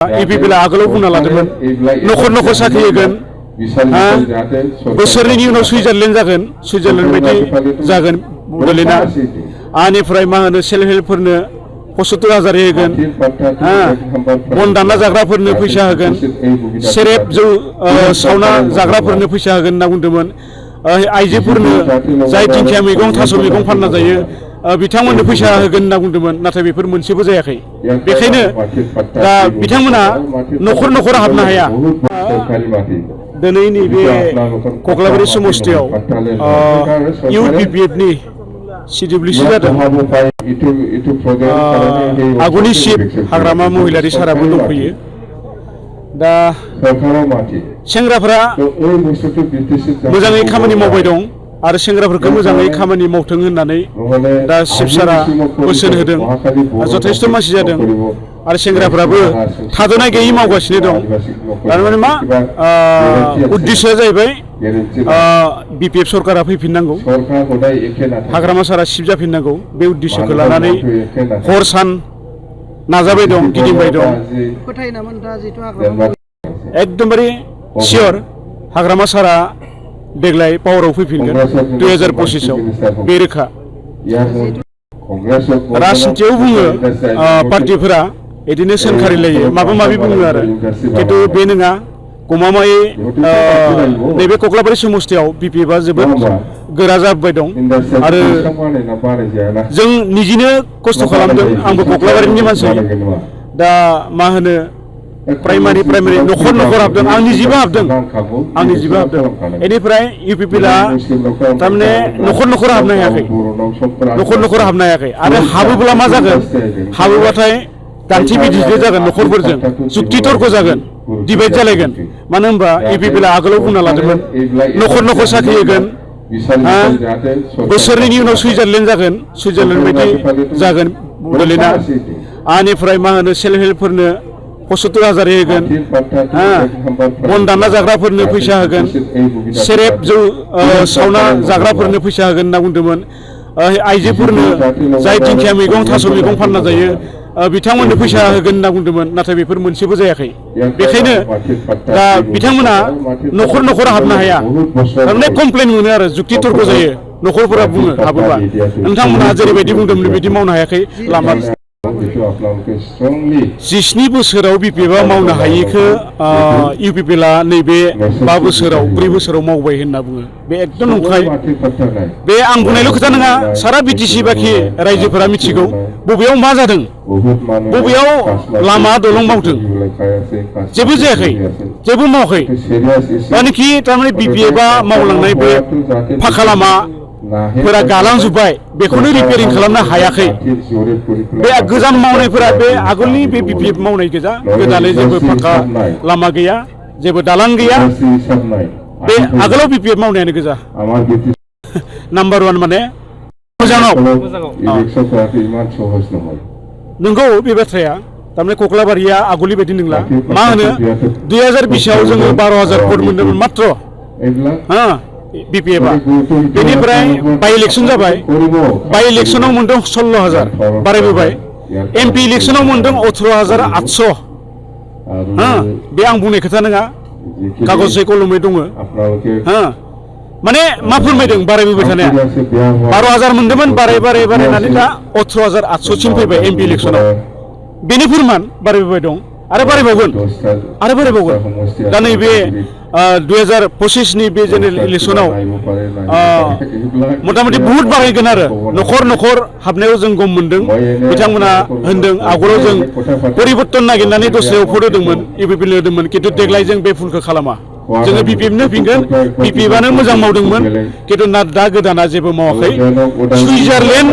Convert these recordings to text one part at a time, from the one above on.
इउपिपिएलआ आगोलाव बुंना लादोंमोन न'खर न'खर साख्रि होगोन बोसोरनैनि उनाव सुइजारलेण्ड जागोन सुइजारलेण्ड बायदि जागोन बड'लेण्डआ आनिफ्राय मा होनो सेल्फ हेल्पफोरनो 75,000 होगोन बन दानना जाग्राफोरनो फैसा होगोन सेरेब जौ सावना जाग्राफोरनो फैसा होगोन होनना बुंदोंमोन आइजोफोरनो जाय दिंखिया मैगं थास' मैगं फानना जायो बिथांमोननो फैसा होगोन होनना बुंदोंमन नाथाय बेफोर मोनसेबो जायाखै बेखायनो दा बिथांमोना न'खर न'खर हाबनो हाया दिनैनि बे कक्लाबारि समस्थियाव इउपिपिएफनि CWC जादों आगुनि चिफ हाग्रामा महिलारि साराबो दंफैयो दा सेंग्राफोरा मोजाङै खामानि मावबाय दं आरो सेंग्राफोरखौ मोजाङै खामानि मावथों होननानै दा चिफ सारा बोसोन होदों जथेस्थ' मानसि जादों आरो सेंग्राफोराबो थाद'नाय गैयै मावगासिनो दं थारमाने मा उद्देश्यआ जाहैबाय बिपिएफ सरकारा फैफिननांगौ हाग्रामा सारा चिफ जाफिननांगौ बे उद्देश्यखौ लानानै हर सान नाजाबाय दं गिदिंबाय दं एकदमबारे सियर हाग्रामा सारा देग्लाय पावाराव फैफिनगोन 2025 बे रोखा राजनितियाव बुङो पार्टिफोरा बिदिनो सोंखारिलायो माबा माबि बुङो आरो खिन्थु बे नङा गमामायै नैबे कक्लाबारि समस्थियाव बिपिएफआ जोबोद गोरा जाबोबाय दं आरो जों निजिनो खस्थ' खालामदों आंबो कक्लाबारिनि मानसि दा मा होनो प्राइमारि न'खर न'खर हाबदों आं निजिबो हाबदों बेनिफ्राय इउपिपिएलआ थारमाने न'खर न'खर हाबनो हायाखै आरो हाबोब्ला मा जागोन हाबोबाथाय दान्थि बिदिनो जागोन न'खरफोरजों जुक्ति तर्क जागोन डिबेट जालायगोन मानो होनबा इउपिपिएलआ आगोलाव बुंना लादोंमोन न'खर न'खर साख्रि होगोन बोसोरनैनि उनाव सुइजारलेण्ड जागोन सुइजारलेण्ड बायदि जागोन बड'लेण्डआ आनिफ्राय मा होनो सेल्फ हेल्पफोरनो 75,000 होगोन बन दानना जाग्राफोरनो फैसा होगोन सेरेब जौ सावना जाग्राफोरनो फैसा होगोन होनना बुंदोंमोन आइजोफोरनो जाय दिंखिया मैगं थास' मैगं फानना जायो बिथांमोननो फैसा होगोन होनना बुंदोंमोन नाथाय बेफोर मोनसेबो जायाखै बेखायनो दा बिथांमोना न'खर न'खर हाबनो हाया थारमाने कमप्लेन मोनो आरो जुक्ति तर्क जायो न'खरफोरा बुङो हाबोबा नोंथांमोना जेरैबायदि बुंदोंमोन बेबायदि मावनो हायाखै लामा 17 बोसोराव बिपिएफआ मावनो हायिखौ इउपिपिएलआ नैबे 5 बोसोराव 4 बोसोराव मावबाय होनना बुङो बे एकदम नंखाय बे आं बुंनायल' खोथा नङा सारा बिटिसि बाखि रायजोफोरा मिथिगौ बबेयाव मा जादों बबेयाव लामा दलं मावदों जेबो जायाखै जेबो मावाखै मानेखि थारमाने बिपिएफआ मावलांनाय बे फाखा लामा फोरा गालांजोब्बाय बेखौनो रिपेयारिं खालामनो हायाखै बे गोजाम मावनायफोरा बे आगोलनि बे बिपिएफ मावनाय गोजा गोदानै जेबो फाक्का लामा गैया जेबो दालां गैया बे आगोलाव बिपिएफ मावनायानो गोजा नाम्बार 1 माने मोजाङाव नंगौ बे बाथ्राया थारमाने कक्लाबारिया आगोलनि बायदि नंला मा होनो 2020आव जोङो 12,000 भट मोन्दोंमोन मात्र बिपिएफआ बेनिफ्राय बाइ इलेक्सन जाबाय बाइ इलेक्सनाव मोनदों 16,000 बारायबोबाय एमपि इलेक्सनाव मोनदों 18,800 बे आं बुंनाय खोथा नङा कागजै कलमै दङ माने मा फोरमायदों बारायबोबाय थानाया 12,000 मोनदोंमोन बारायनानै दा 18,800सिम फैबाय एमपि इलेक्सनाव बेनि फोरमान बारायबोबाय दं आरो बारायबावगोन दा नैबे 2025 बे जेनेरेल इलेक्सनाव मथा मथि बहुत बारायगोन आरो न'खर न'खर हाबनायाव जों गम मोनदों बिथांमोना होनदों आगोलाव जों परिबर्तन नागिरनानै दस्रायाव भट होदोंमोन इउपिपिएल होदोंमोन खिन्थु देग्लाय जों बे भुलखौ खालामा जोङो बिपिएफनो होफिनगोन बिपिएफआनो मोजां मावदोंमोन खिन्थु दा गोदाना जेबो मावाखै सुइजारलेण्ड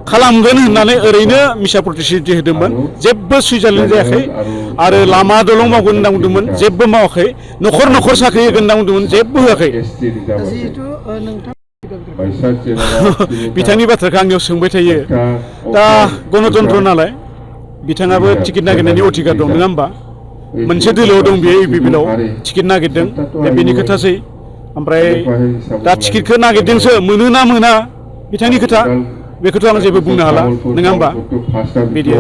खालामगोन होननानै ओरैनो मिसा प्रतिश्रुति होदोंमोन जेबो सुइजारलेण्ड जायाखै आरो लामा दलं मावगोन होनना बुंदोंमोन जेबो मावाखै न'खर न'खर साख्रि होगोन होनना बुंदोंमोन जेबो होआखै बिथांनि बाथ्राखौ आंनियाव सोंबाय थायो दा गणतन्त्र नालाय बिथाङाबो टिकेट नागिरनायनि अधिकार दं नङा होमबा मोनसे दोलोआव दं बेयो इउपिपिएलआव टिकेट नागिरदों बेनि खोथासै ओमफ्राय दा टिकेटखौ नागिरदोंसो मोनो ना मोना बिथांनि खोथा बेखौथ' आं जेबो बुंनो हाला नङा होमबा बिदि